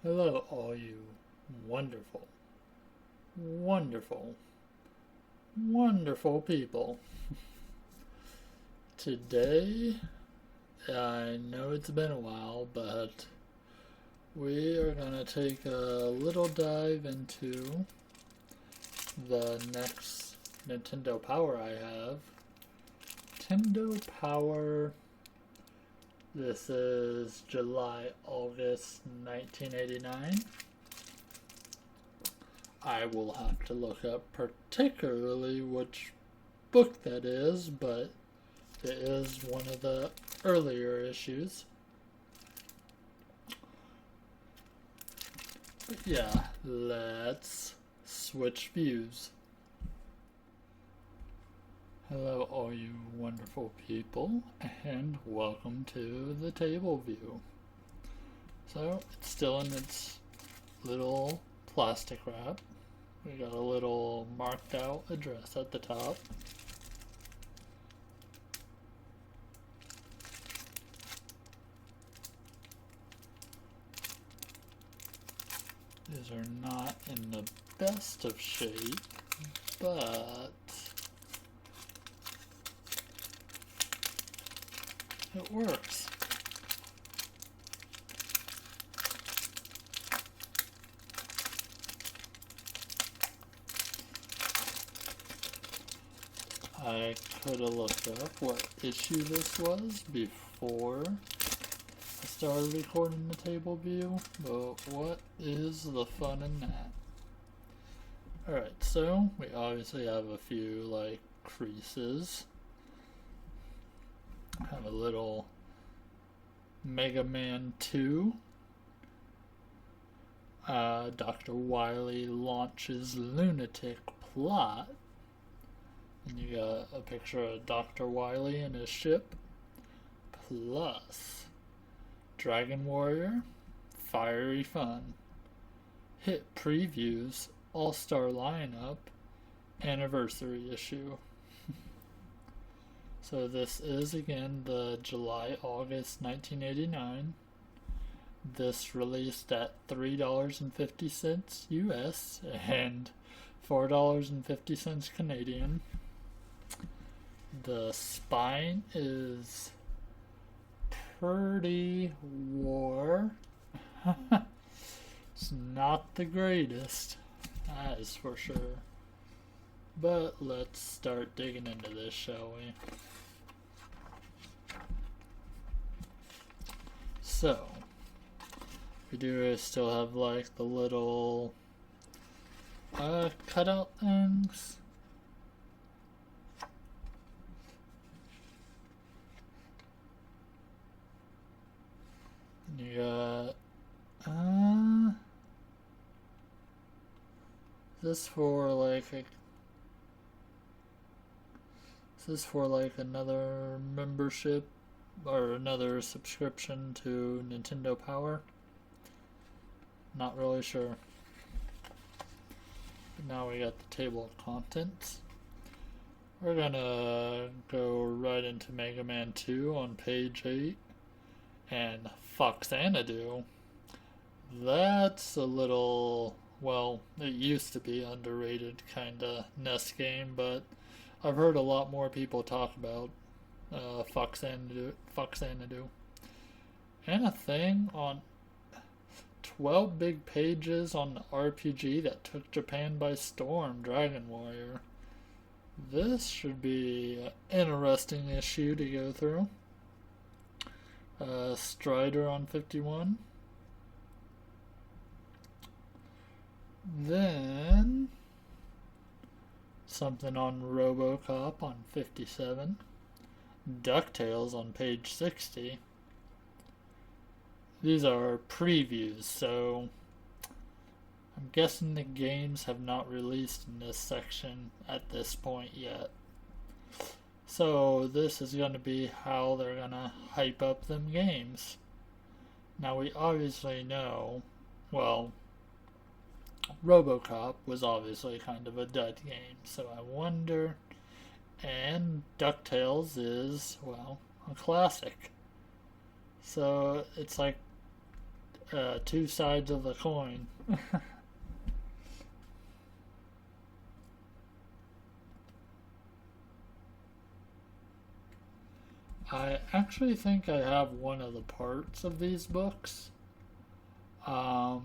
Hello, all you wonderful, wonderful, wonderful people. Today, I know it's been a while, but we are going to take a little dive into the next Nintendo Power I have. Nintendo Power. This is July, August 1989. I will have to look up particularly which book that is, but it is one of the earlier issues. But yeah, let's switch views. Hello, all you wonderful people, and welcome to the table view. So, it's still in its little plastic wrap. We got a little marked out address at the top. These are not in the best of shape, but it works. I could have looked up what issue this was before I started recording the table view, but what is the fun in that? Alright, so we obviously have a few like creases. Have a little Mega Man 2. Dr. Wily launches lunatic plot. And you got a picture of Dr. Wily and his ship. Plus Dragon Warrior, Fiery Fun, Hit Previews, All-Star Lineup, Anniversary Issue. So this is again the July-August 1989. This released at $3.50 US and $4.50 Canadian. The spine is pretty wore. It's not the greatest, that is for sure. But let's start digging into this, shall we? So, we do still have like the little cutout things. You got this for like a, is this for like another membership or another subscription to Nintendo Power? Not really sure. But now we got the table of contents. We're gonna go right into Mega Man 2 on page 8. And Foxanadu, that's a little, well, it used to be underrated kind of NES game, but I've heard a lot more people talk about Foxanadu. And a thing on 12 big pages on the RPG that took Japan by storm, Dragon Warrior. This should be an interesting issue to go through. Strider on 51. Then something on RoboCop on 57. DuckTales on page 60. These are previews, so I'm guessing the games have not released in this section at this point yet. So this is going to be how they're going to hype up them games. Now we obviously know, well, RoboCop was obviously kind of a dud game, so I wonder, and DuckTales is, well, a classic. So it's like two sides of the coin. I actually think I have one of the parts of these books. I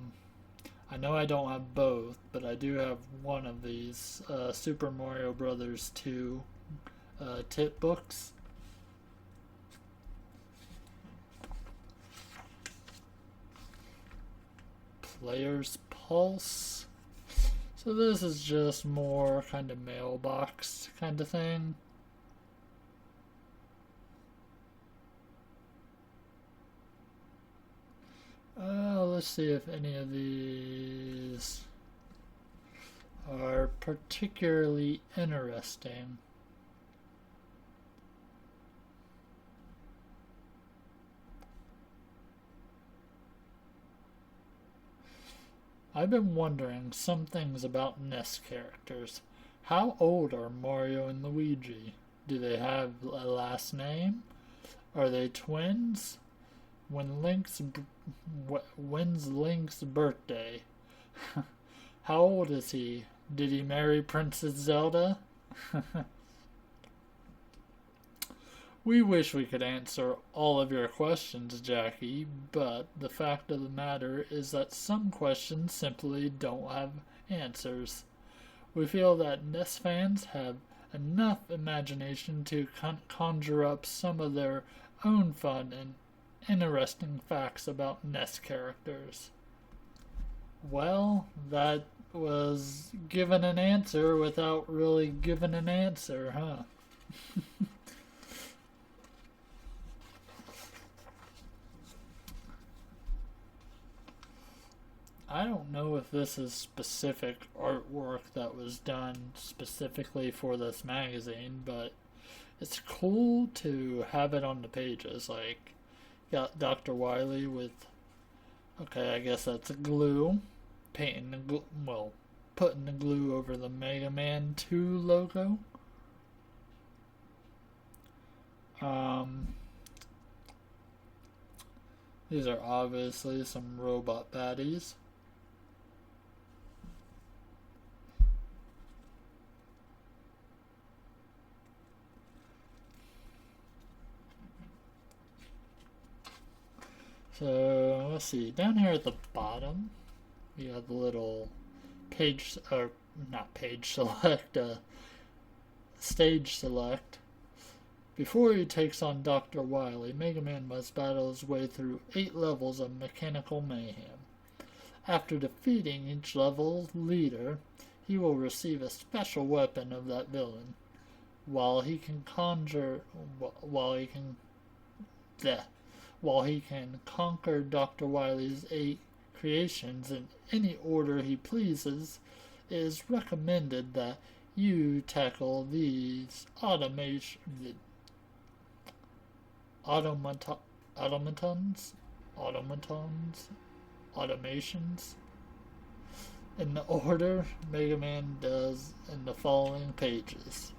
know I don't have both, but I do have one of these Super Mario Brothers 2 tip books. Player's Pulse. So this is just more kind of mailbox kind of thing. Let's see if any of these are particularly interesting. I've been wondering some things about NES characters. How old are Mario and Luigi? Do they have a last name? Are they twins? When's Link's birthday? How old is he? Did he marry Princess Zelda? We wish we could answer all of your questions, Jackie, but the fact of the matter is that some questions simply don't have answers. We feel that NES fans have enough imagination to conjure up some of their own fun and interesting facts about NES characters. Well, that was given an answer without really giving an answer, huh? I don't know if this is specific artwork that was done specifically for this magazine, but it's cool to have it on the pages. Like, got Dr. Wily with, okay, I guess that's glue, painting the glue, well, putting the glue over the Mega Man 2 logo. These are obviously some robot baddies. So let's see, down here at the bottom, you have the little page, or not page select, stage select. Before he takes on Dr. Wily, Mega Man must battle his way through 8 levels of mechanical mayhem. After defeating each level's leader, he will receive a special weapon of that villain. While he can conquer Dr. Wily's 8 creations in any order he pleases, it is recommended that you tackle these automations in the order Mega Man does in the following pages.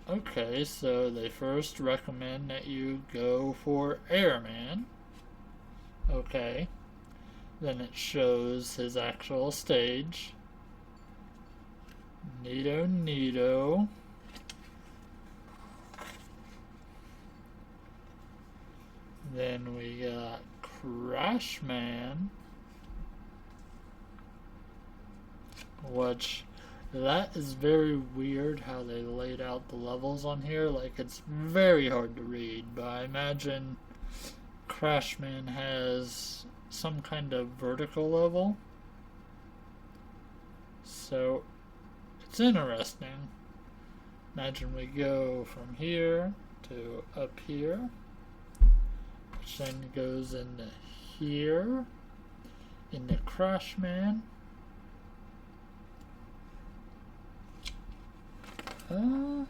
Okay, so they first recommend that you go for Airman. Okay. Then it shows his actual stage. Neato. Then we got Crash Man, which that is very weird how they laid out the levels on here. Like, it's very hard to read, but I imagine Crash Man has some kind of vertical level. So it's interesting. Imagine we go from here to up here, which then goes into here, into Crash Man. Hang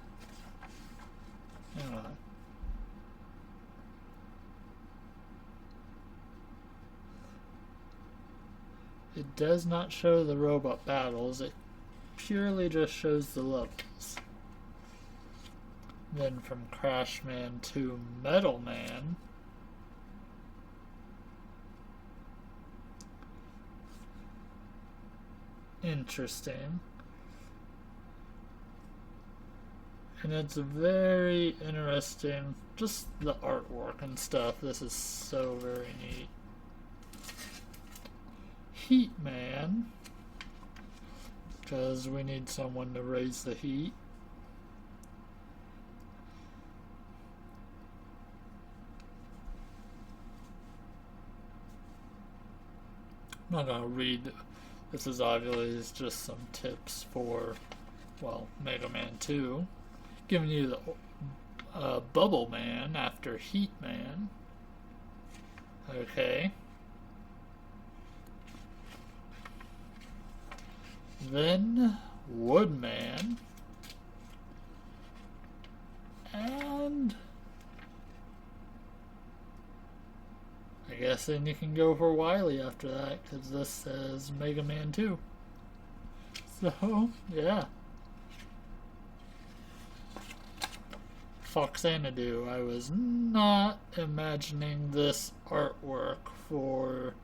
on. It does not show the robot battles, it purely just shows the levels. Then from Crash Man to Metal Man. interesting. And it's very interesting, just the artwork and stuff. This is so very neat. Heat Man, because we need someone to raise the heat. I'm not gonna read. This is obviously just some tips for, well, Mega Man 2. Giving you the Bubble Man after Heat Man. Okay. Then Woodman. And I guess then you can go for Wily after that, because this says Mega Man 2. So, yeah. Foxanadu. I was not imagining this artwork for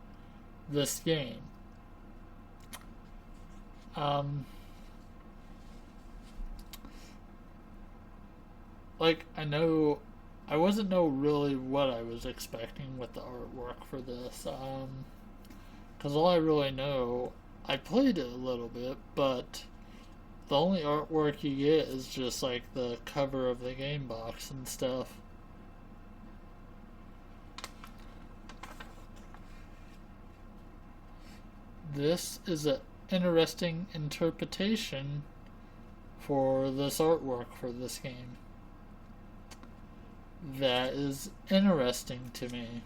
this game. Like, I wasn't know really what I was expecting with the artwork for this. Because all I really know, I played it a little bit, but the only artwork you get is just like the cover of the game box and stuff. This is an interesting interpretation for this artwork for this game. That is interesting to me.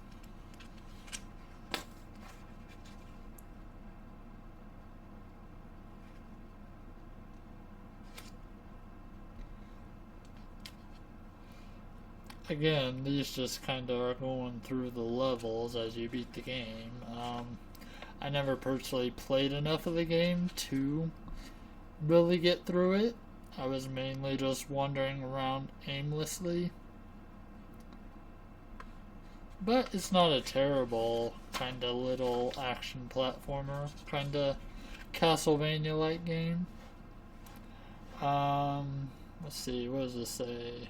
Again, these just kind of are going through the levels as you beat the game. I never personally played enough of the game to really get through it. I was mainly just wandering around aimlessly. But it's not a terrible kind of little action platformer, kind of Castlevania-like game. Let's see, what does this say?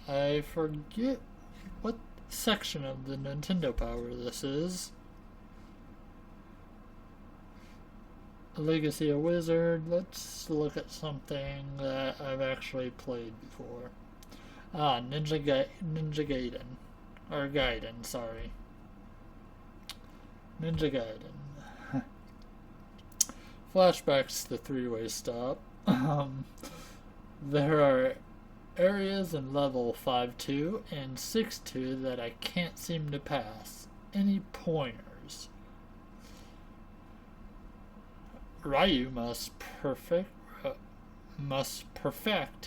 I forget what section of the Nintendo Power this is. Legacy of Wizard. Let's look at something that I've actually played before. Ninja Gaiden. Or Gaiden, sorry. Ninja Gaiden. Flashbacks to three-way stop. There are areas in level 5-2 and 6-2 that I can't seem to pass. Any pointers? Ryu must perfect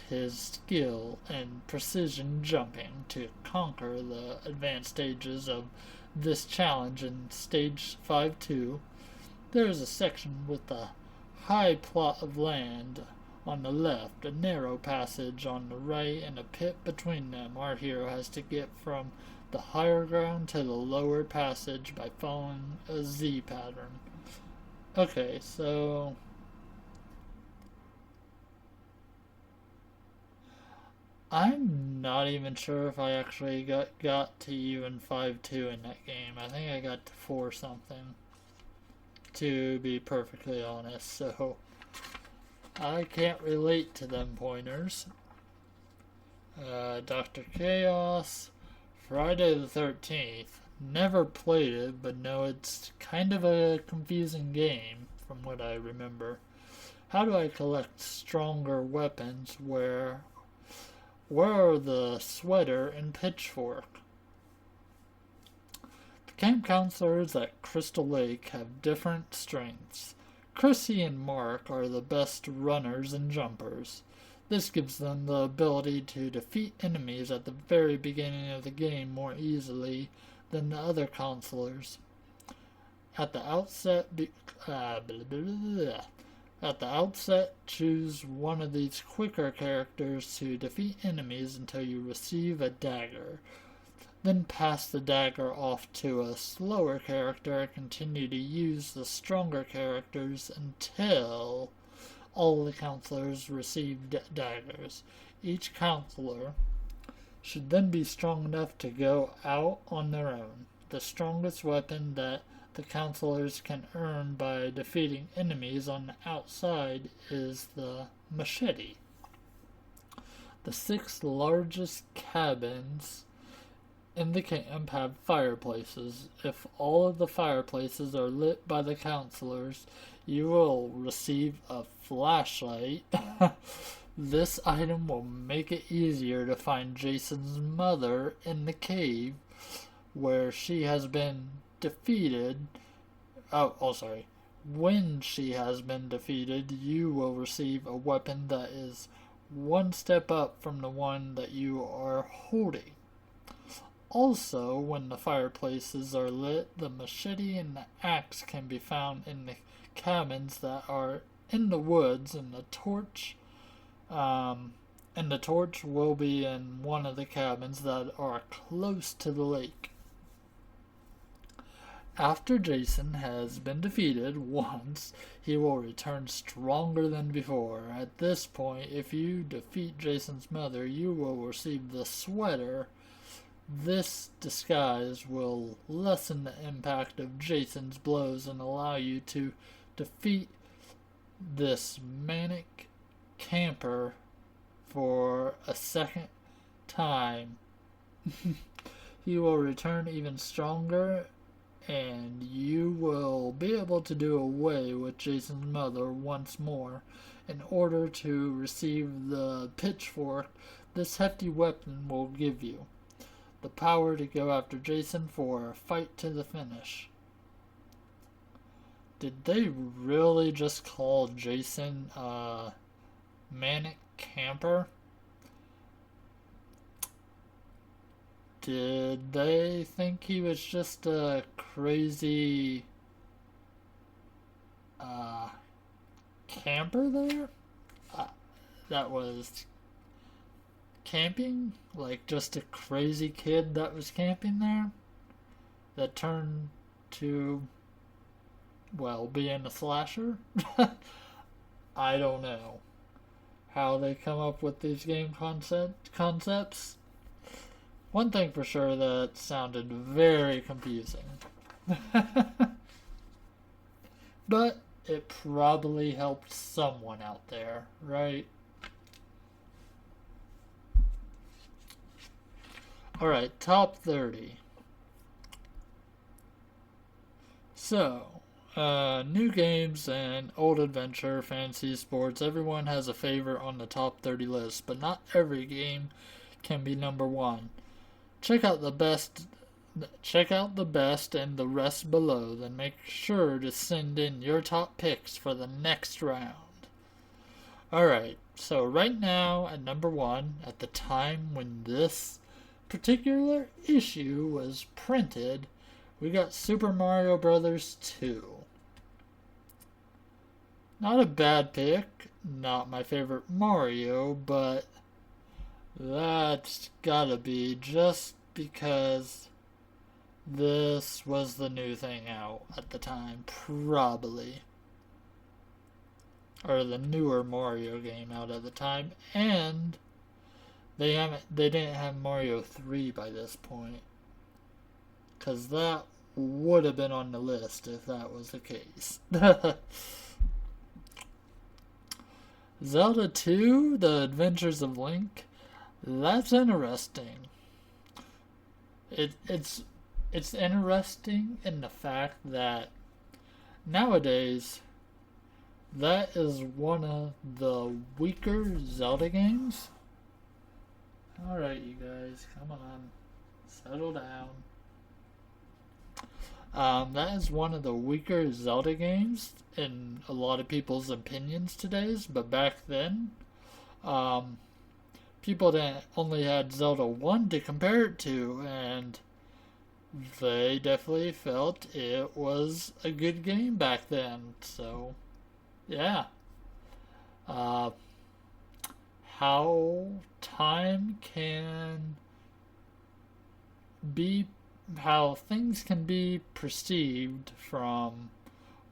his skill and precision jumping to conquer the advanced stages of this challenge in stage 5-2. There is a section with a high plot of land on the left, a narrow passage on the right, and a pit between them. Our hero has to get from the higher ground to the lower passage by following a Z pattern. Okay, so I'm not even sure if I actually got to even 5-2 in that game. I think I got to 4 something, to be perfectly honest, so I can't relate to them pointers. Dr. Chaos, Friday the 13th. Never played it, but know it's kind of a confusing game from what I remember. How do I collect stronger weapons? Where are the sweater and pitchfork? The camp counselors at Crystal Lake have different strengths. Chrissy and Mark are the best runners and jumpers. This gives them the ability to defeat enemies at the very beginning of the game more easily than the other counselors. At the outset, choose one of these quicker characters to defeat enemies until you receive a dagger. then pass the dagger off to a slower character and continue to use the stronger characters until all the counselors receive daggers. Each counselor should then be strong enough to go out on their own. The strongest weapon that the counselors can earn by defeating enemies on the outside is the machete. The 6 largest cabins in the camp have fireplaces. If all of the fireplaces are lit by the counselors, you will receive a flashlight. This item will make it easier to find Jason's mother in the cave where she has been defeated. When she has been defeated, you will receive a weapon that is one step up from the one that you are holding. Also, when the fireplaces are lit, the machete and the axe can be found in the cabins that are in the woods, and the torch will be in one of the cabins that are close to the lake. After Jason has been defeated once, he will return stronger than before. At this point, if you defeat Jason's mother, you will receive the sweater. This disguise will lessen the impact of Jason's blows and allow you to defeat this manic camper for a second time. He will return even stronger, and you will be able to do away with Jason's mother once more. In order to receive the pitchfork this hefty weapon will give you the power to go after Jason for a fight to the finish. Did they really just call Jason a manic camper? Did they think he was just a crazy camper there? That was camping? Like just a crazy kid that was camping there? That turned to, well, being a slasher? I don't know how they come up with these game concepts. One thing for sure, that sounded very confusing. But it probably helped someone out there, right? Alright, top 30. So, new games and old adventure, fantasy, sports, everyone has a favorite on the top 30 list, but not every game can be number 1. Check out the best and the rest below, then make sure to send in your top picks for the next round. Alright, so right now at number 1, at the time when this particular issue was printed, we got Super Mario Bros. 2. Not a bad pick, not my favorite Mario, but that's gotta be just because this was the new thing out at the time, probably. Or the newer Mario game out at the time, and they didn't have Mario 3 by this point. 'Cause that would have been on the list if that was the case. Zelda 2, The Adventures of Link. That's interesting. It's interesting in the fact that nowadays that is one of the weaker Zelda games. Alright, you guys, come on. Settle down. That is one of the weaker Zelda games in a lot of people's opinions today, but back then, people that only had Zelda 1 to compare it to, and they definitely felt it was a good game back then. So, yeah. How time can be how things can be perceived from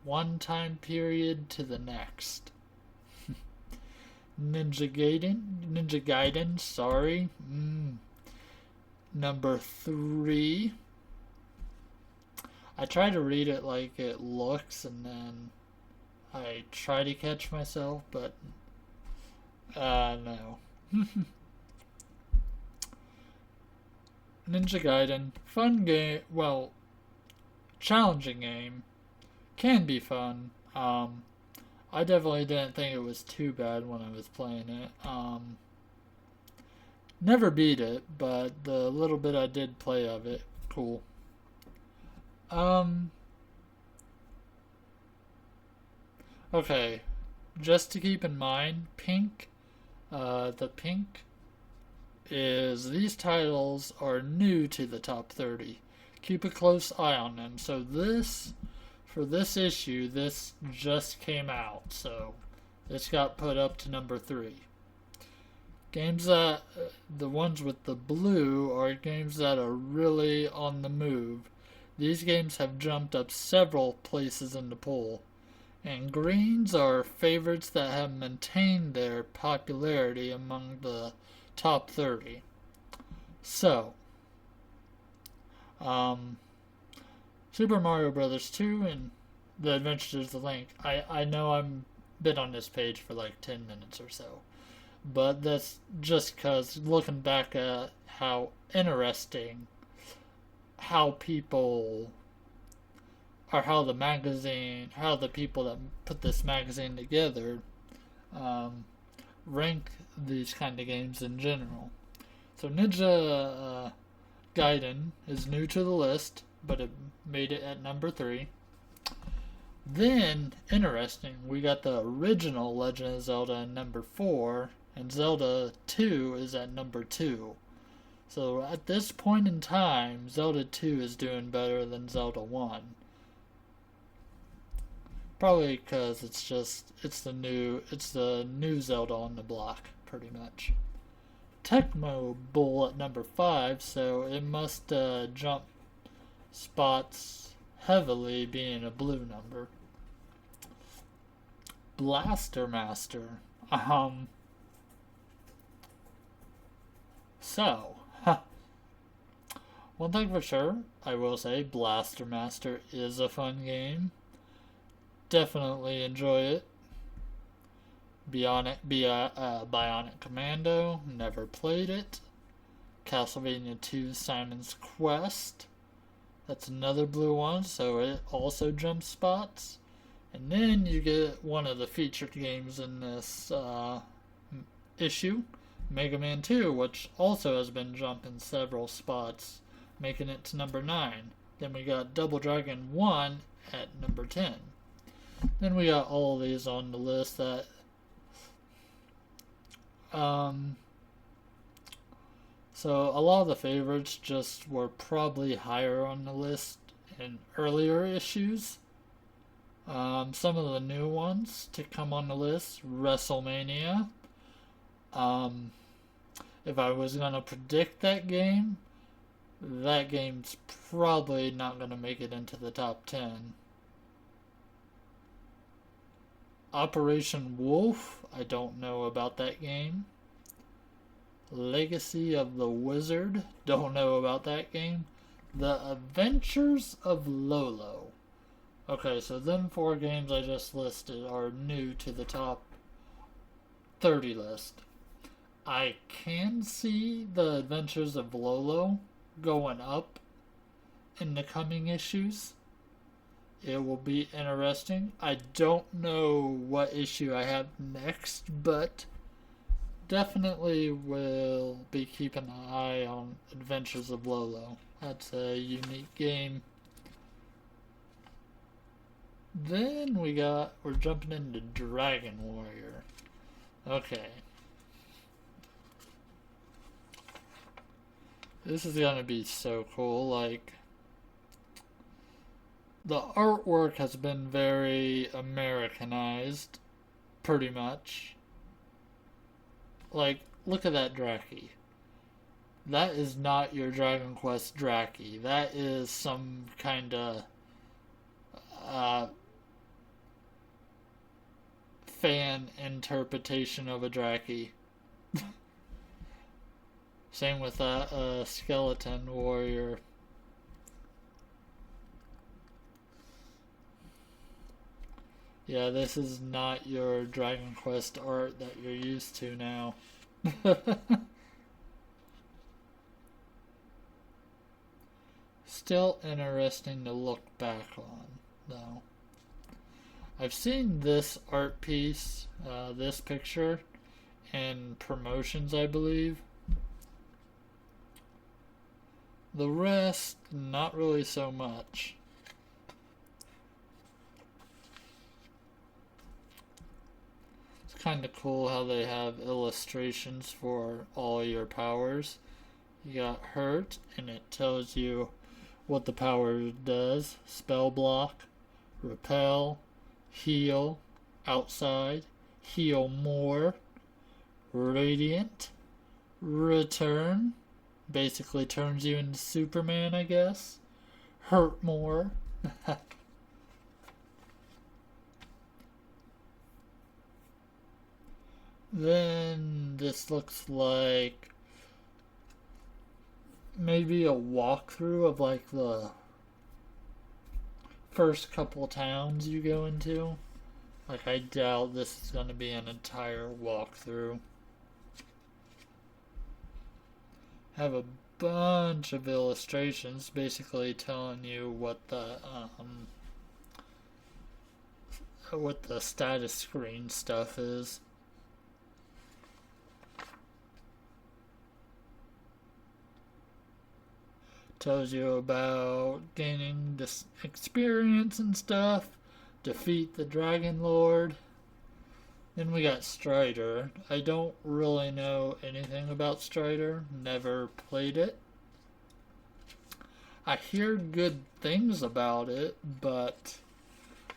one time period to the next. Ninja Gaiden, sorry. Number 3. I try to read it like it looks, and then I try to catch myself, but no. Ninja Gaiden, fun game. Well, challenging game. Can be fun. I definitely didn't think it was too bad when I was playing it. Never beat it, but the little bit I did play of it, cool. Okay, just to keep in mind, the pink is these titles are new to the top 30. Keep a close eye on them. So for this issue, this just came out, so this got put up to number 3. Games that, the ones with the blue are games that are really on the move. These games have jumped up several places in the poll. And greens are favorites that have maintained their popularity among the top 30. So, Super Mario Brothers 2 and The Adventures of Link. I know I'm been on this page for like 10 minutes or so. But that's just because looking back at how interesting how people or how the people that put this magazine together rank these kind of games in general. So Ninja Gaiden is new to the list, but it made it at number 3. Then, interesting, we got the original Legend of Zelda at number 4, and Zelda 2 is at number 2. So at this point in time, Zelda 2 is doing better than Zelda 1. Probably because it's the new Zelda on the block, pretty much. Tecmo Bowl at number 5, so it must jump spots heavily, being a blue number. Blaster Master. So, one thing for sure, I will say, Blaster Master is a fun game. Definitely enjoy it. Bionic Commando, never played it. Castlevania 2 Simon's Quest, that's another blue one, so it also jumps spots. And then you get one of the featured games in this issue, Mega Man 2, which also has been jumping several spots, making it to number 9. Then we got Double Dragon 1 at number 10. Then we got all of these on the list that so a lot of the favorites just were probably higher on the list in earlier issues. Some of the new ones to come on the list, WrestleMania. If I was going to predict that game's probably not going to make it into the top 10. Operation Wolf, I don't know about that game. Legacy of the Wizard, don't know about that game. The Adventures of Lolo. Okay, so them 4 games I just listed are new to the top 30 list. I can see the Adventures of Lolo going up in the coming issues. It will be interesting. I don't know what issue I have next, but definitely will be keeping an eye on Adventures of Lolo. That's a unique game. Then we're jumping into Dragon Warrior. Okay. This is gonna be so cool, like, the artwork has been very Americanized, pretty much. Like, look at that Draki. that is not your Dragon Quest Draki. That is some kind of uh, fan interpretation of a Draki. Same with that skeleton warrior. Yeah, this is not your Dragon Quest art that you're used to now. Still interesting to look back on, though. I've seen this art piece, this picture, in promotions, I believe. The rest, not really so much. It's kind of cool how they have illustrations for all your powers. You got hurt, and it tells you what the power does. Spell block, repel, heal, outside, heal more, radiant, return, basically turns you into Superman, I guess, hurt more. Then this looks like maybe a walkthrough of like the first couple towns you go into. Like, I doubt this is going to be an entire walkthrough. Have a bunch of illustrations basically telling you what the status screen stuff is. Tells you about gaining this experience and stuff, defeat the Dragon Lord. Then we got Strider. I don't really know anything about Strider, never played it. I hear good things about it, but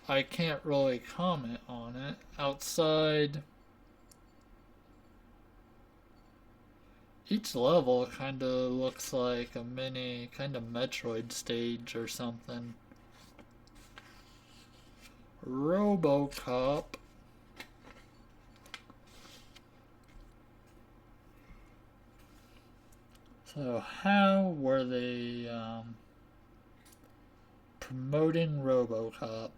I can't really comment on it outside. Each level kind of looks like a mini kind of Metroid stage or something. RoboCop. So how were they promoting RoboCop?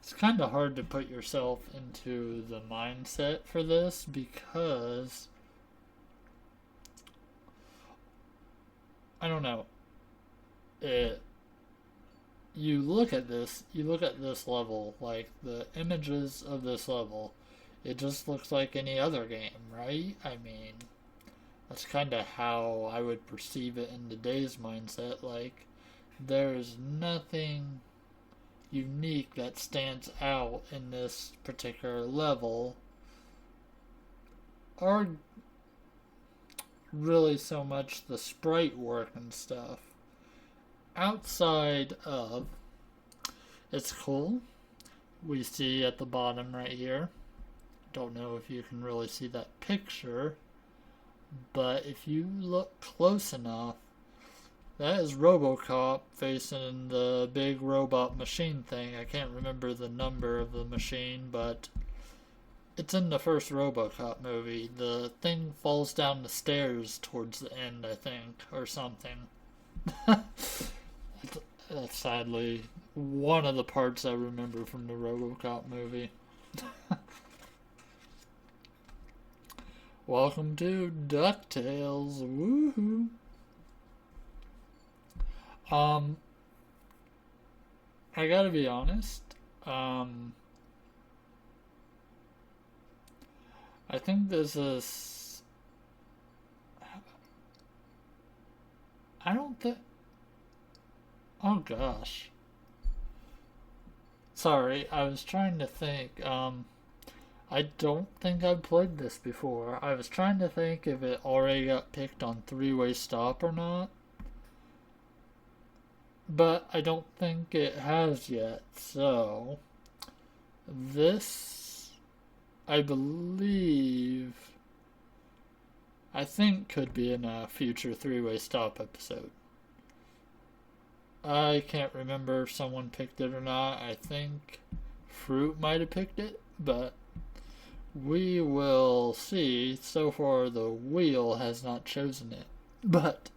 It's kind of hard to put yourself into the mindset for this because I don't know. You look at this level, like the images of this level, it just looks like any other game, right? I mean, that's kind of how I would perceive it in today's mindset. Like, there's nothing unique that stands out in this particular level, or really so much the sprite work and stuff. Outside of, it's cool. We see at the bottom right here, don't know if you can really see that picture, but if you look close enough, that is RoboCop facing the big robot machine thing. I can't remember the number of the machine, but it's in the first RoboCop movie. The thing falls down the stairs towards the end, I think, or something. That's sadly one of the parts I remember from the RoboCop movie. Welcome to DuckTales. Woohoo! I gotta be honest. I think this is. I don't think. Oh gosh. Sorry, I was trying to think. I don't think I've played this before. I was trying to think if it already got picked on three-way stop or not. But I don't think it has yet. So, this, I believe, I think could be in a future three-way stop episode. I can't remember if someone picked it or not. I think Fruit might have picked it, but we will see. So far, the wheel has not chosen it. But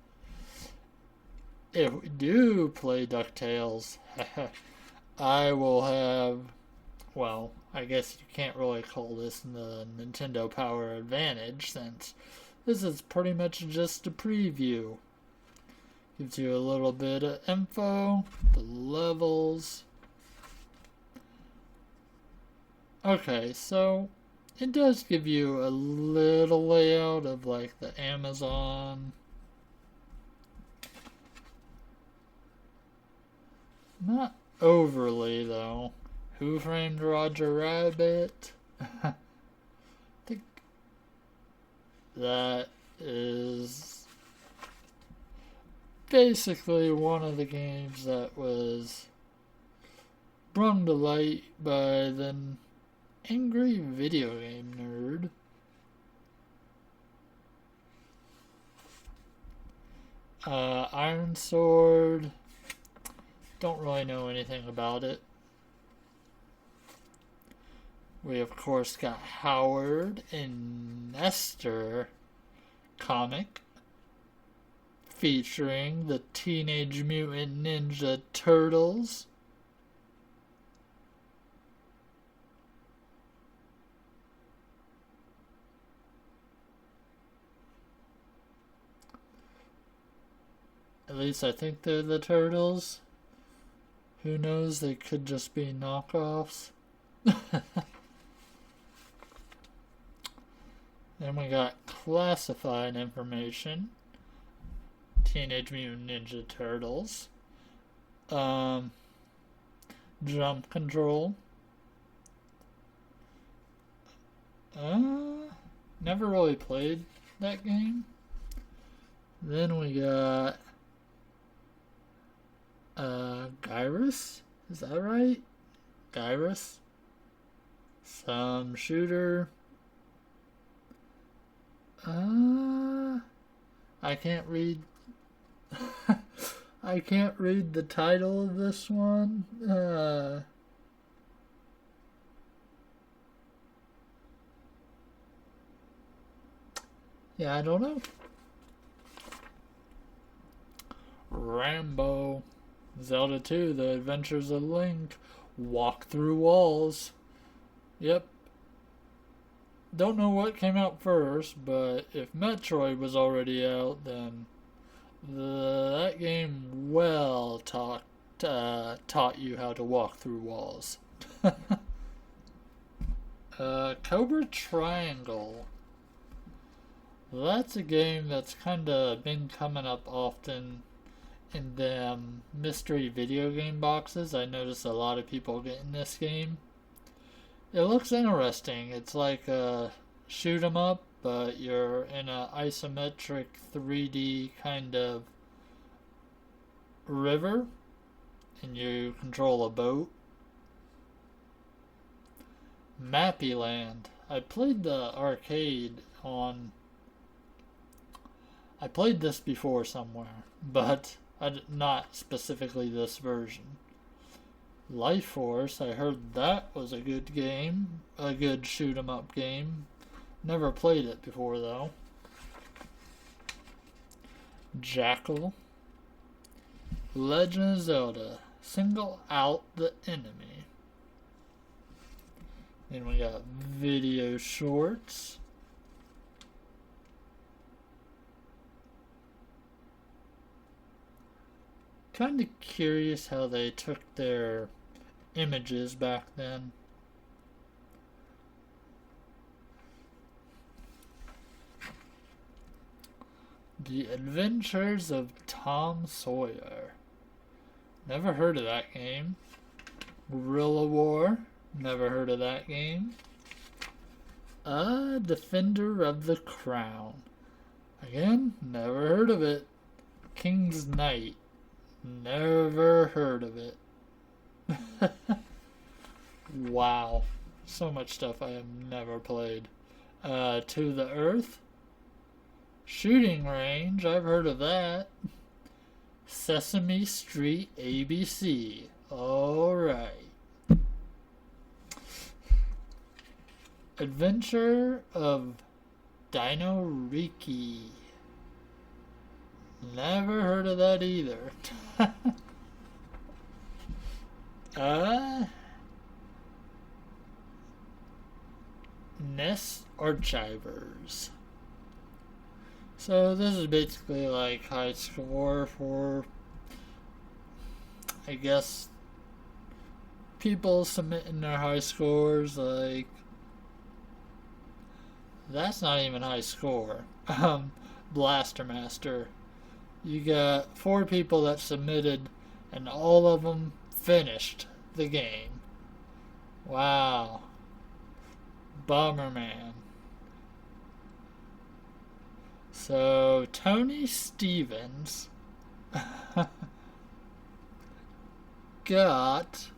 if we do play DuckTales, I will have, well, I guess you can't really call this the Nintendo Power Advantage, since this is pretty much just a preview. Gives you a little bit of info, the levels. Okay, so it does give you a little layout of like the Amazon. Not overly though. Who Framed Roger Rabbit? I think that is basically one of the games that was brought to light by the angry video game nerd. Iron Sword. Don't really know anything about it. We of course got Howard and Nestor comic featuring the Teenage Mutant Ninja Turtles. At least I think they're the Turtles. Who knows, they could just be knockoffs. Then we got classified information. Teenage Mutant Ninja Turtles. Jump Control. Never really played that game. Then we got Gyrus? Is that right? Gyrus? Some shooter. I can't read. I can't read the title of this one. Yeah, I don't know. Rambo. Zelda 2, The Adventures of Link. Walk Through Walls. Yep. Don't know what came out first, but if Metroid was already out, then that game well taught you how to walk through walls. Cobra Triangle. That's a game that's kind of been coming up often in the mystery video game boxes. I notice a lot of people getting this game. It looks interesting. It's like a shoot 'em up, but you're in an isometric 3D kind of river, and you control a boat. Mappy Land. I played the arcade on. I played this before somewhere, but not specifically this version. Life Force, I heard that was a good game, a good shoot 'em up game. Never played it before though. Jackal. Legend of Zelda, Single Out the Enemy. Then we got video shorts. Kind of curious how they took their images back then. The Adventures of Tom Sawyer. Never heard of that game. Guerrilla War. Never heard of that game. Defender of the Crown. Again, never heard of it. King's Knight. Never heard of it. Wow. So much stuff I have never played. To the Earth. Shooting range, I've heard of that. Sesame Street ABC. Alright. Adventure of Dino Riki. Never heard of that either. NES Archivers. So this is basically like high score for, I guess, people submitting their high scores. Like, that's not even high score. Blaster Master. You got 4 people that submitted, and all of them finished the game. Wow. Bomberman. So, Tony Stevens got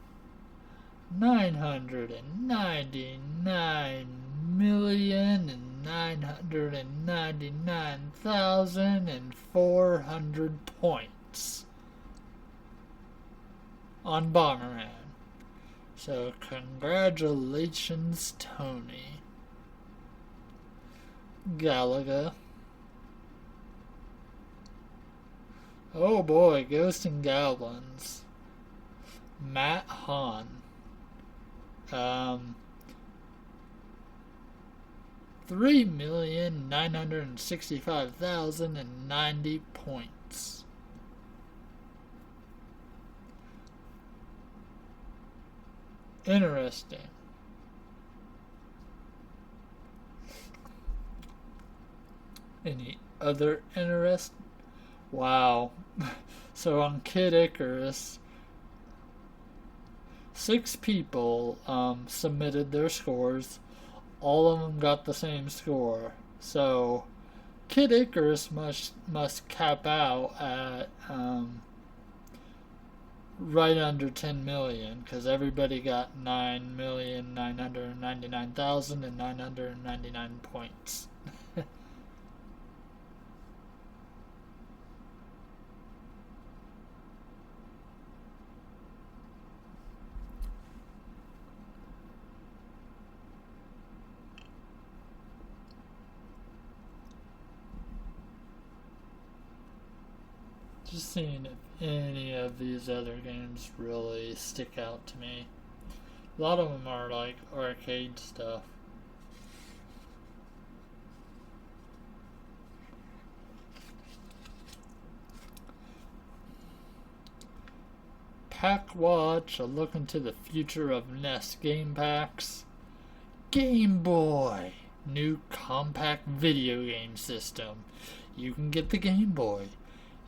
999,999,400 points on Bomberman. So, congratulations, Tony. Galaga. Oh boy, Ghosts and Goblins. Matt Hahn. 3,965,090 points. Interesting. Any other interest? Wow. So on Kid Icarus, 6 people submitted their scores. All of them got the same score. So Kid Icarus must cap out at right under 10 million, because everybody got 9,999,999 points. Just seeing if any of these other games really stick out to me. A lot of them are like arcade stuff. Pack Watch, a look into the future of NES game packs. Game Boy, new compact video game system. You can get the Game Boy.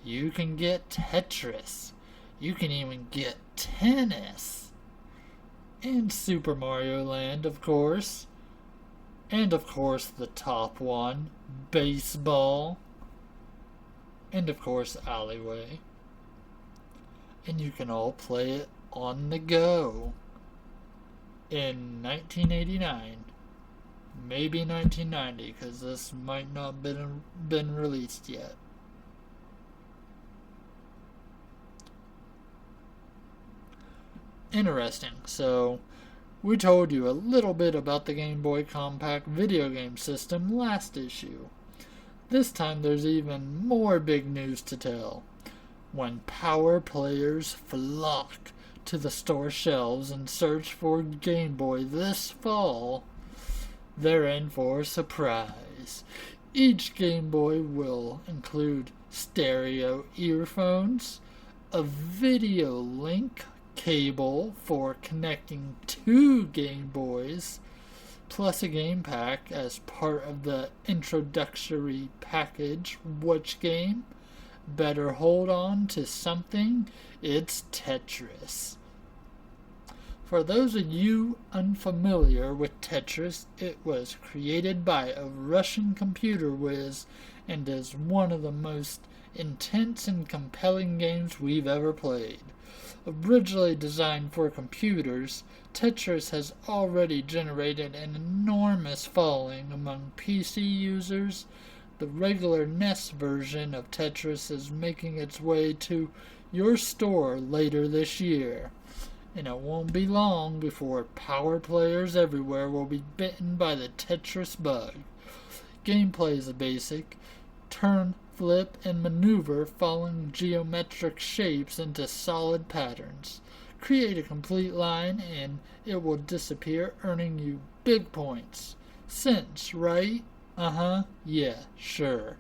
You can get Tetris. You can even get tennis. And Super Mario Land, of course. And of course the top one, baseball. And of course Alleyway. And you can all play it on the go. In 1989. Maybe 1990, because this might not have been released yet. Interesting. So, we told you a little bit about the Game Boy Compact video game system last issue. This time there's even more big news to tell. When power players flock to the store shelves and search for Game Boy this fall, they're in for a surprise. Each Game Boy will include stereo earphones, a video link cable for connecting 2 Game Boys, plus a game pack as part of the introductory package. Which game? Better hold on to something. It's Tetris. For those of you unfamiliar with Tetris, it was created by a Russian computer whiz and is one of the most intense and compelling games we've ever played. Originally designed for computers, Tetris has already generated an enormous following among PC users, The regular NES version of Tetris is making its way to your store later this year, and it won't be long before power players everywhere will be bitten by the Tetris bug. Gameplay is basic: turn, flip, and maneuver following geometric shapes into solid patterns. Create a complete line and it will disappear, earning you big points. Cents, right? Yeah, sure.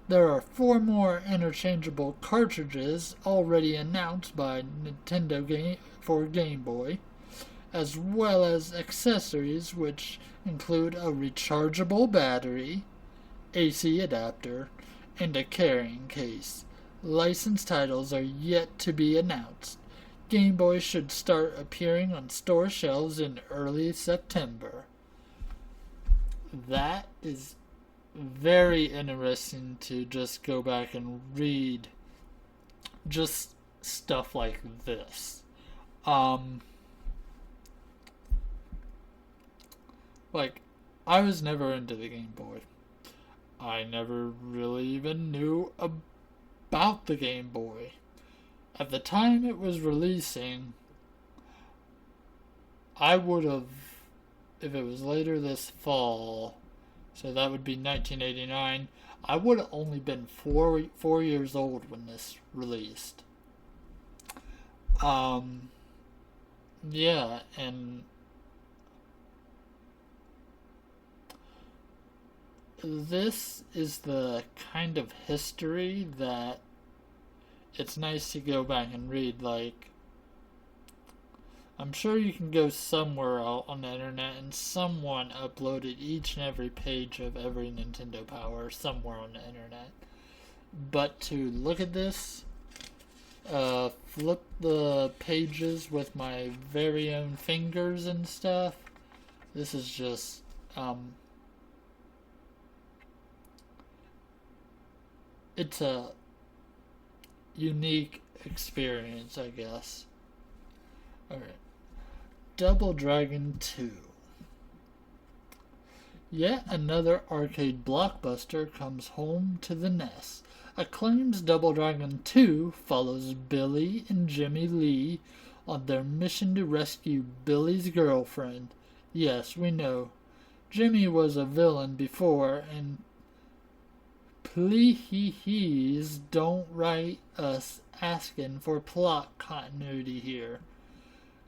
There are 4 more interchangeable cartridges already announced by Nintendo for Game Boy, as well as accessories which include a rechargeable battery, AC adapter, and a carrying case. Licensed titles are yet to be announced. Game Boy should start appearing on store shelves in early September. That is very interesting to just go back and read just stuff like this. Like, I was never into the Game Boy. I never really even knew about the Game Boy. At the time it was releasing, I would have, if it was later this fall, so that would be 1989, I would have only been four years old when this released. Yeah, and this is the kind of history that it's nice to go back and read. Like, I'm sure you can go somewhere out on the internet and someone uploaded each and every page of every Nintendo Power somewhere on the internet. But to look at this, flip the pages with my very own fingers and stuff, this is just, it's a unique experience, I guess. Alright. Double Dragon 2. Yet another arcade blockbuster comes home to the NES. Acclaim's Double Dragon 2 follows Billy and Jimmy Lee on their mission to rescue Billy's girlfriend. Yes, we know. Jimmy was a villain before, and please don't write us asking for plot continuity here.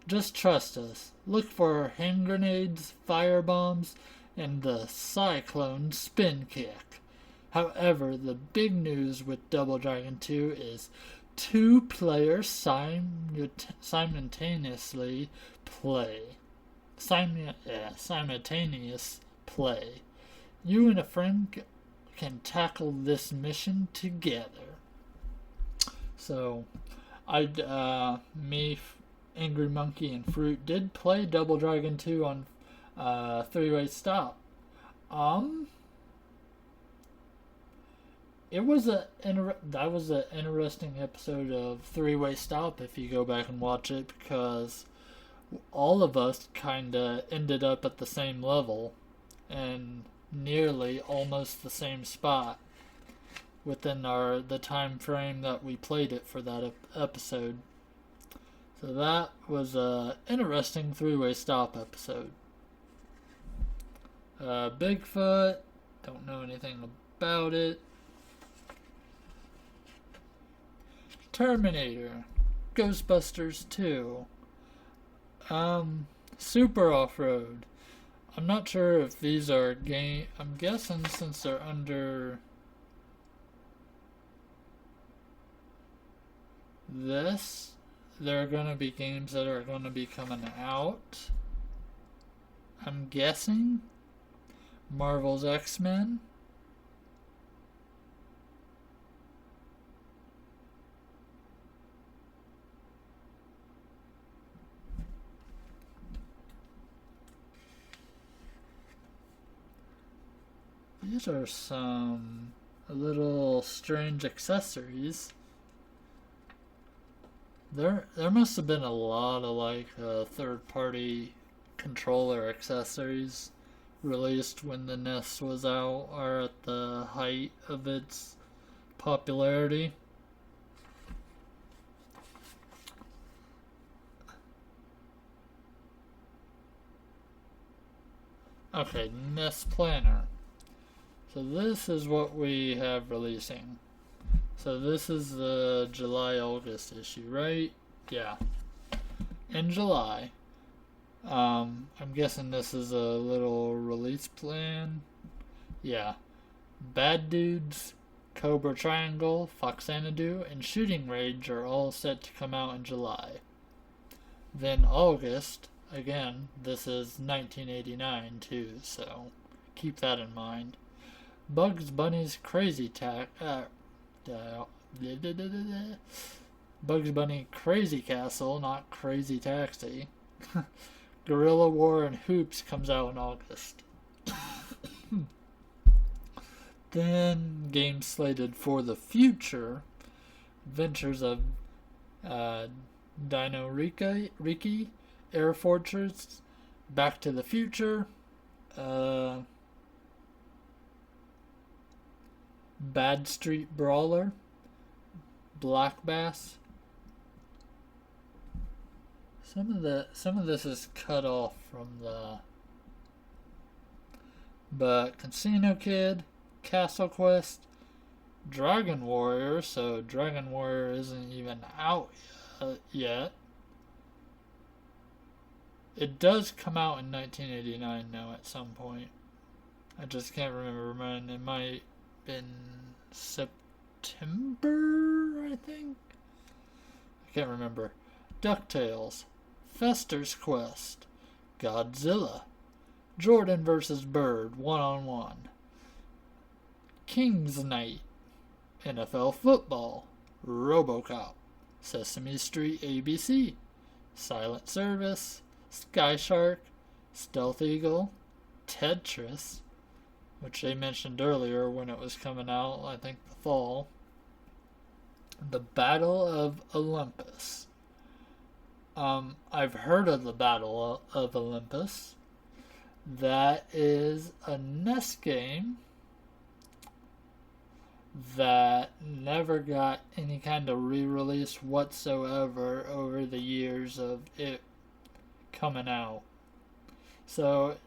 Just trust us. Look for hand grenades, fire bombs, and the Cyclone spin kick. However, the big news with Double Dragon 2 is 2 players simultaneously play. Simultaneous play. You and a friend can tackle this mission together. So, Angry Monkey, and Fruit did play Double Dragon 2 on Three-Way Stop. That was an interesting episode of Three-Way Stop if you go back and watch it, because all of us kinda ended up at the same level and nearly almost the same spot within the time frame that we played it for that episode. So that was an interesting Three-Way Stop episode. Bigfoot, don't know anything about it. Terminator, Ghostbusters 2, Super Off-Road. I'm not sure if these are I'm guessing since they're under this, there are going to be games that are going to be coming out. I'm guessing Marvel's X-Men. These are some little strange accessories. There must have been a lot of third-party controller accessories released when the NES was out or at the height of its popularity. Okay, NES Planner. So this is what we have releasing. So this is the July-August issue, right? Yeah. In July. I'm guessing this is a little release plan. Yeah. Bad Dudes, Cobra Triangle, Fox Xanadu, and Shooting Range are all set to come out in July. Then August, again, this is 1989 too, so keep that in mind. Bugs Bunny's Bugs Bunny Crazy Castle, not Crazy Taxi. Gorilla War and Hoops comes out in August. Then games slated for the future: Adventures of Dino Riki, Air Fortress, Back to the Future, Bad Street Brawler, Black Bass. Some of this is cut off from but Casino Kid, Castle Quest, Dragon Warrior. So Dragon Warrior isn't even out yet. It does come out in 1989 now at some point. I just can't remember when. It might have been September, I think. I can't remember. DuckTales, Fester's Quest, Godzilla, Jordan vs. Bird 1-on-1, King's Night, NFL Football, RoboCop, Sesame Street ABC, Silent Service, Sky Shark, Stealth Eagle, Tetris, which they mentioned earlier when it was coming out, I think the fall, The Battle of Olympus. I've heard of the Battle of Olympus. That is a NES game that never got any kind of re-release whatsoever over the years of it coming out. So,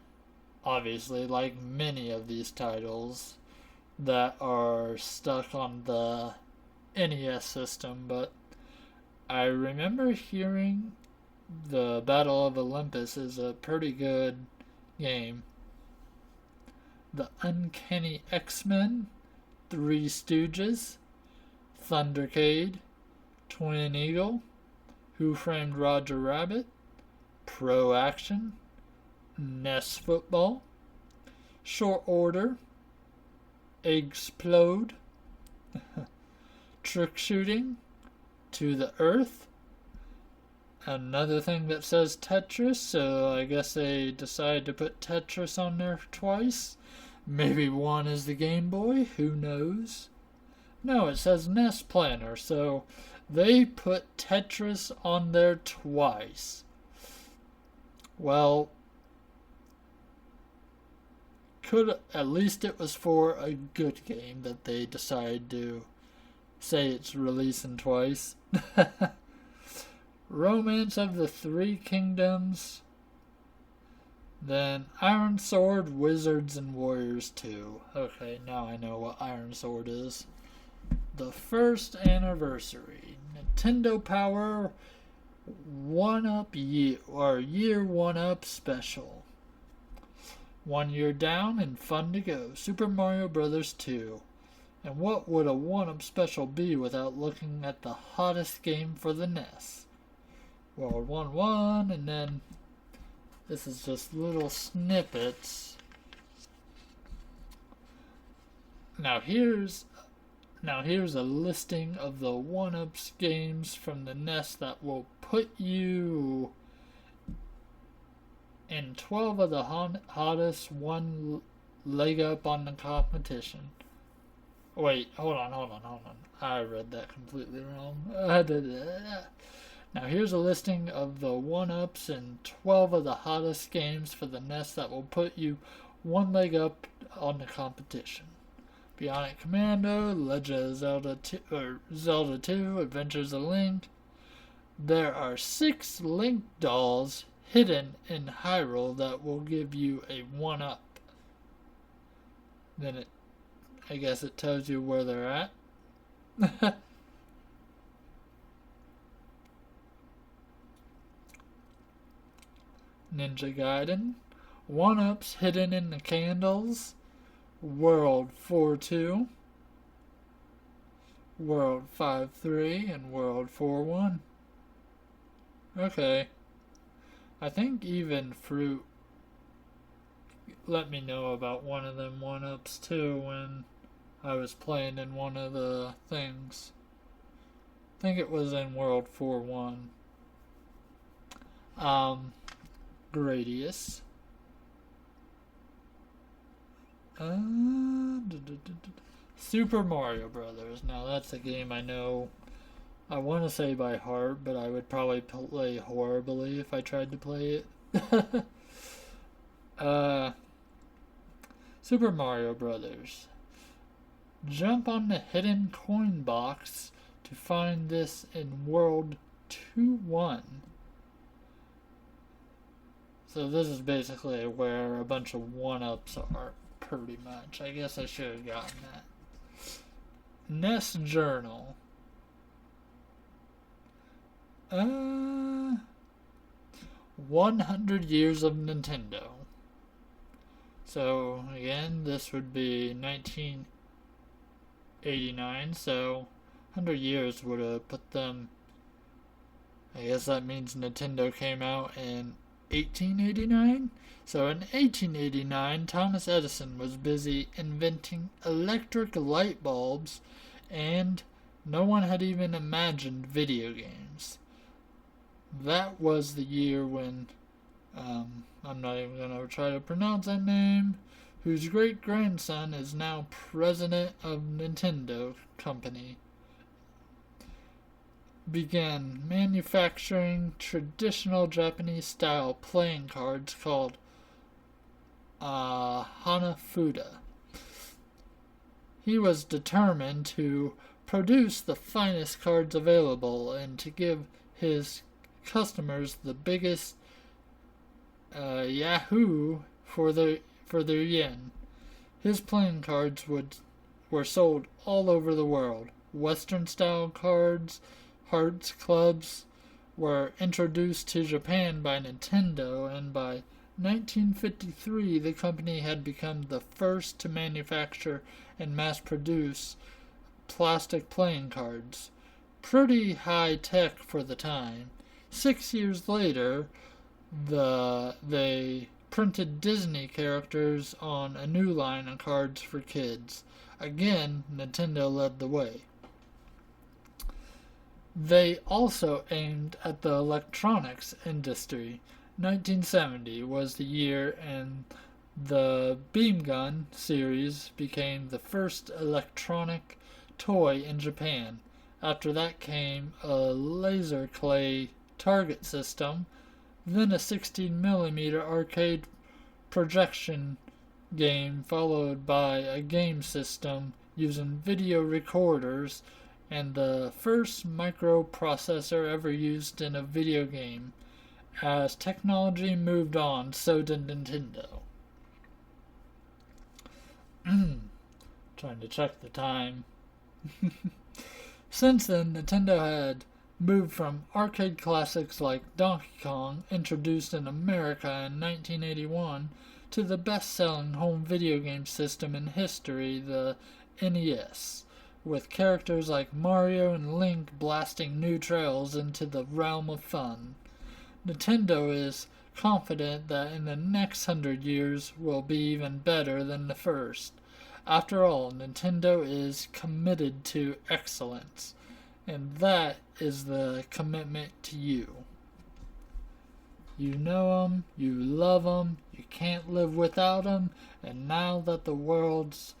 obviously, like many of these titles that are stuck on the NES system, but I remember hearing the Battle of Olympus is a pretty good game. The Uncanny X-Men, Three Stooges, Thundercade, Twin Eagle, Who Framed Roger Rabbit, Pro Action, NES Football, Short Order, Explode, Trick Shooting, To the Earth. Another thing that says Tetris, so I guess they decided to put Tetris on there twice. Maybe one is the Game Boy, who knows? No, it says NES Planner, so they put Tetris on there twice. Well, at least it was for a good game that they decided to say it's releasing twice. Romance of the Three Kingdoms. Then Iron Sword, Wizards and Warriors 2. Okay, now I know what Iron Sword is. The first anniversary. Nintendo Power 1-Up Year, or Year 1-Up Special. 1 year down and fun to go. Super Mario Bros. 2. And what would a 1-Up Special be without looking at the hottest game for the NES? World 1-1, and then this is just little snippets. Now here's a listing of the 1-Ups games from the NES that will put you in 12 of the hottest, one leg up on the competition. Wait, hold on. I read that completely wrong. Now here's a listing of the 1-Ups and 12 of the hottest games for the NES that will put you one leg up on the competition. Bionic Commando, Legend of Zelda 2, Zelda 2, Adventures of Link. There are 6 Link dolls hidden in Hyrule that will give you a 1-up. Then I guess it tells you where they're at. Ninja Gaiden, 1-ups hidden in the candles, World 4-2, World 5-3, and World 4-1. Okay. I think even Fruit let me know about one of them 1-ups too when I was playing in one of the things. I think it was in World 4-1. Gradius. Super Mario Brothers. Now that's a game I know. I want to say by heart, but I would probably play horribly if I tried to play it. Super Mario Brothers. Jump on the hidden coin box to find this in World 2-1. So this is basically where a bunch of 1-ups are, pretty much. I guess I should have gotten that. NES Journal. 100 Years of Nintendo. So, again, this would be 1989, so 100 years would have put them... I guess that means Nintendo came out in 1889? So in 1889, Thomas Edison was busy inventing electric light bulbs, and no one had even imagined video games. That was the year when, I'm not even going to try to pronounce that name, whose great-grandson is now president of Nintendo Company, began manufacturing traditional Japanese-style playing cards called Hanafuda. He was determined to produce the finest cards available and to give his customers the biggest yahoo for their yen. His playing cards were sold all over the world. Western-style cards, Hearts clubs were introduced to Japan by Nintendo, and by 1953 the company had become the first to manufacture and mass-produce plastic playing cards. Pretty high-tech for the time. 6 years later, they printed Disney characters on a new line of cards for kids. Again, Nintendo led the way. They also aimed at the electronics industry. 1970 was the year, and the Beam Gun series became the first electronic toy in Japan. After that came a laser clay target system, then a 16mm arcade projection game, followed by a game system using video recorders, and the first microprocessor ever used in a video game. As technology moved on, so did Nintendo. Trying to check the time. Since then, Nintendo had moved from arcade classics like Donkey Kong, introduced in America in 1981, to the best-selling home video game system in history, the NES, with characters like Mario and Link blasting new trails into the realm of fun. Nintendo is confident that in the next 100 years will be even better than the first. After all, Nintendo is committed to excellence, and that is the commitment to you. You know them, you love them, you can't live without them, and now the world's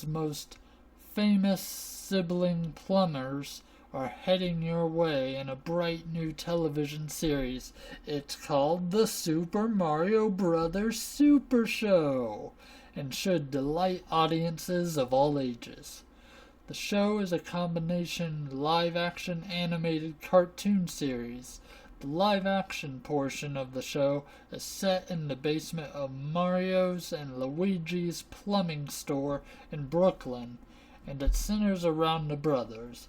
most famous sibling plumbers are heading your way in a bright new television series. It's called The Super Mario Bros. Super Show and should delight audiences of all ages. The show is a combination live-action animated cartoon series. The live-action portion of the show is set in the basement of Mario's and Luigi's plumbing store in Brooklyn, and it centers around the brothers.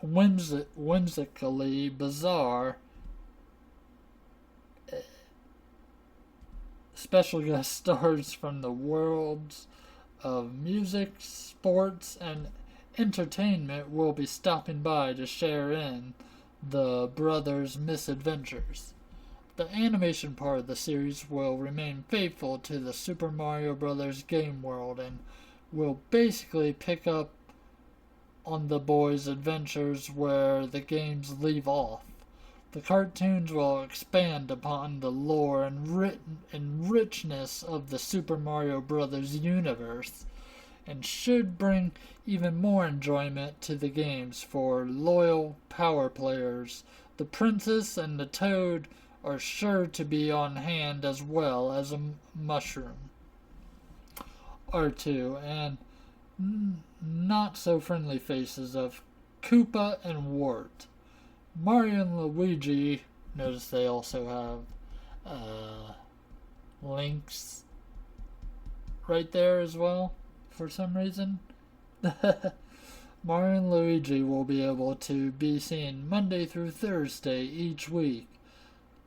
Whimsically bizarre, special guest stars from the worlds of music, sports, and entertainment will be stopping by to share in the brothers' misadventures. The animation part of the series will remain faithful to the Super Mario Bros. Game world and will basically pick up on the boys' adventures where the games leave off. The cartoons will expand upon the lore and richness of the Super Mario Bros. Universe, and should bring even more enjoyment to the games for loyal power players. The Princess and the Toad are sure to be on hand, as well as a mushroom or two, and not so friendly faces of Koopa and Wart. Mario and Luigi, notice they also have links right there as well, for some reason. Mario and Luigi will be able to be seen Monday through Thursday each week.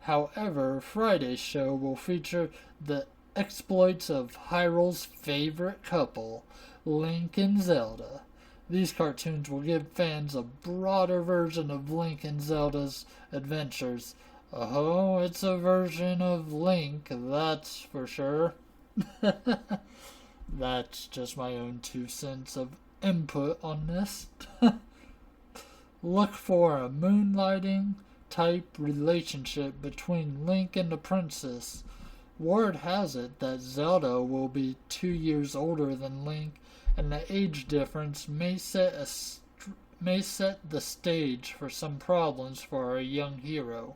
However, Friday's show will feature the exploits of Hyrule's favorite couple, Link and Zelda. These cartoons will give fans a broader version of Link and Zelda's adventures. Oh, it's a version of Link, that's for sure. That's just my own 2 cents of input on this. Look for a moonlighting type relationship between Link and the princess. Word has it that Zelda will be 2 years older than Link, and the age difference may set the stage for some problems for our young hero.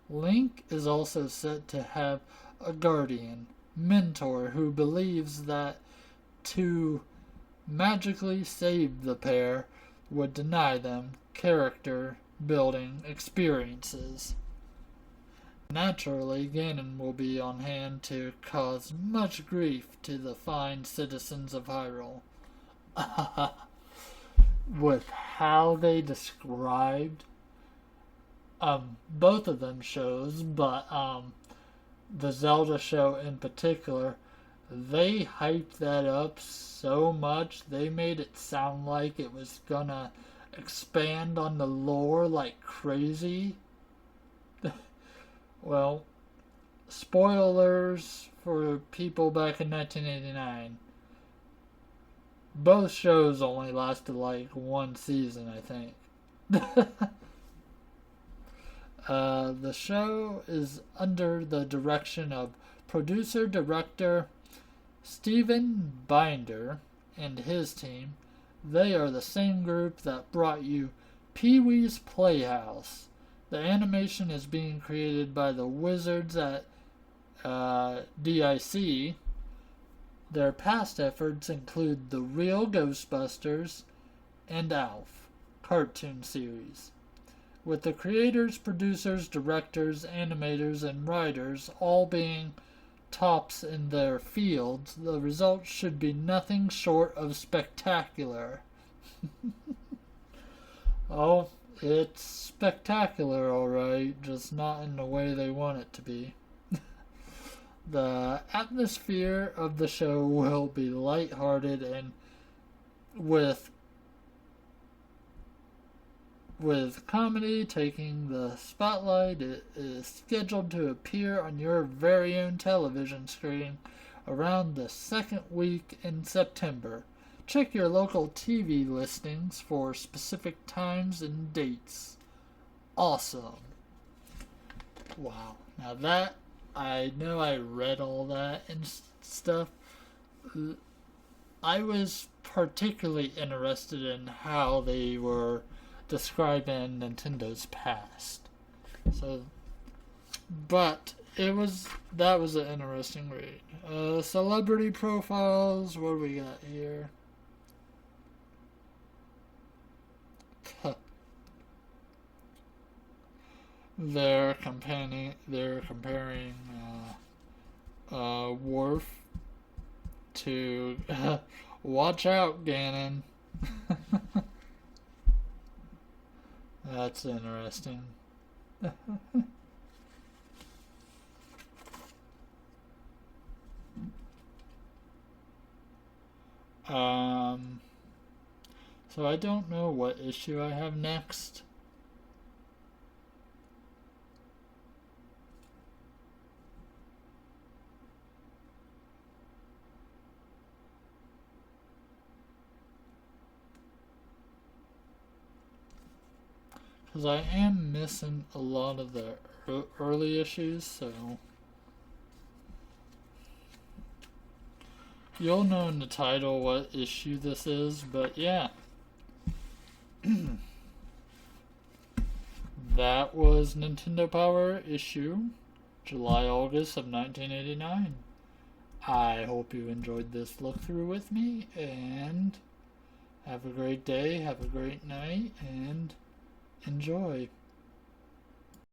Link is also said to have a guardian, mentor, who believes that to magically save the pair would deny them character building experiences. Naturally, Ganon will be on hand to cause much grief to the fine citizens of Hyrule. With how they described both of them shows, but the Zelda show in particular, they hyped that up so much, they made it sound like it was gonna expand on the lore like crazy. Well, spoilers for people back in 1989. Both shows only lasted like 1 season, I think. The show is under the direction of producer-director Steven Binder and his team. They are the same group that brought you Pee-wee's Playhouse. The animation is being created by the wizards at DIC. Their past efforts include The Real Ghostbusters and ALF cartoon series. With the creators, producers, directors, animators, and writers all being tops in their fields, the result should be nothing short of spectacular. Oh, it's spectacular, alright, just not in the way they want it to be. The atmosphere of the show will be lighthearted and with comedy taking the spotlight. It is scheduled to appear on your very own television screen around the second week in September. Check your local TV listings for specific times and dates. Awesome. Wow. Now that, I know I read all that and stuff. I was particularly interested in how they were describing Nintendo's past. So, but that was an interesting read. Celebrity profiles. What do we got here? They're comparing Worf to watch out, Ganon. That's interesting. So I don't know what issue I have next. Because I am missing a lot of the early issues, so you'll know in the title what issue this is, but yeah. That was Nintendo Power issue, July-August of 1989. I hope you enjoyed this look through with me, and have a great day, have a great night, and enjoy.